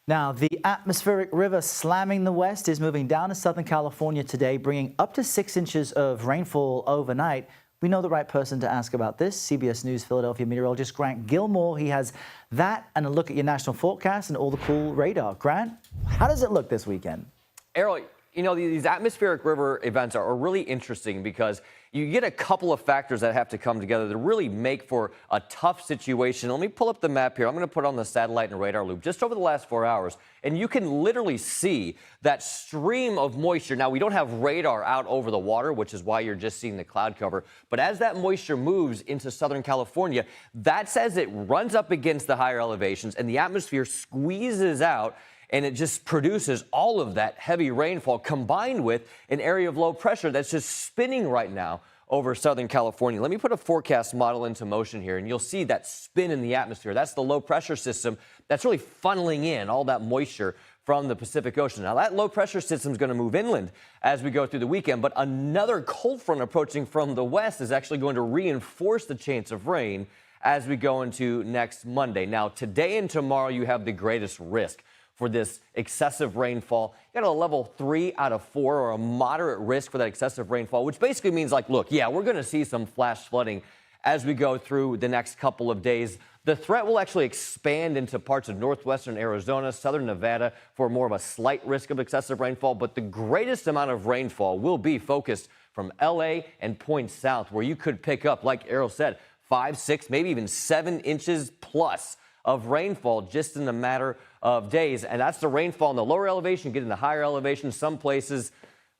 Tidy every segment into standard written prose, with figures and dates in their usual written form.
Now, the atmospheric river slamming the west is moving down to Southern California today, bringing up to 6 inches of rainfall overnight. We know the right person to ask about this. CBS News Philadelphia meteorologist Grant Gilmore. He has that and a look at your national forecast and all the cool radar. Grant, how does it look this weekend? Errol, you know, these atmospheric river events are really interesting because you get a couple of factors that have to come together to really make for a tough situation. Let me pull up the map here. I'm going to put on the satellite and radar loop just over the last 4 hours, and you can literally see that stream of moisture. Now, we don't have radar out over the water, which is why you're just seeing the cloud cover. But as that moisture moves into Southern California, that's as it runs up against the higher elevations and the atmosphere squeezes out, and it just produces all of that heavy rainfall combined with an area of low pressure that's just spinning right now over Southern California. Let me put a forecast model into motion here, and you'll see that spin in the atmosphere. That's the low pressure system that's really funneling in all that moisture from the Pacific Ocean. Now, that low pressure system is going to move inland as we go through the weekend, but another cold front approaching from the west is actually going to reinforce the chance of rain as we go into next Monday. Now, today and tomorrow, you have the greatest risk for this excessive rainfall. You got a level 3 out of 4, or a moderate risk for that excessive rainfall, which basically means, like, look, yeah, we're going to see some flash flooding as we go through the next couple of days. The threat will actually expand into parts of northwestern Arizona, southern Nevada for more of a slight risk of excessive rainfall, but the greatest amount of rainfall will be focused from L.A. and points south, where you could pick up, like Errol said, 5, 6, maybe even 7 inches plus of rainfall just in a matter of days. And that's the rainfall in the lower elevation. Get in the higher elevation, some places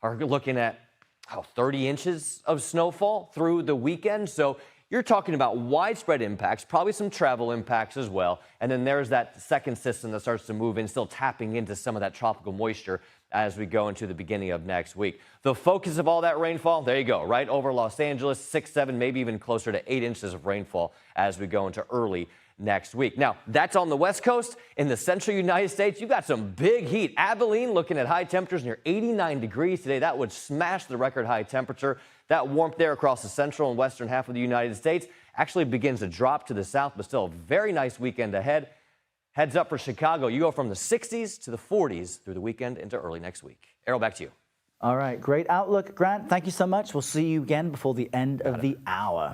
are looking at 30 inches of snowfall through the weekend. So you're talking about widespread impacts, probably some travel impacts as well. And then there's that second system that starts to move in, still tapping into some of that tropical moisture as we go into the beginning of next week. The focus of all that rainfall, there you go, right over Los Angeles, 6, 7, maybe even closer to 8 inches of rainfall as we go into early next week. Now, that's on the West Coast. In the central United States, you've got some big heat. Abilene looking at high temperatures near 89 degrees today. That would smash the record high temperature. That warmth there across the central and western half of the United States actually begins to drop to the south, but still a very nice weekend ahead. Heads up for Chicago. You go from the 60s to the 40s through the weekend into early next week. Errol, back to you. All right, great outlook. Grant, thank you so much. We'll see you again before the end of the hour.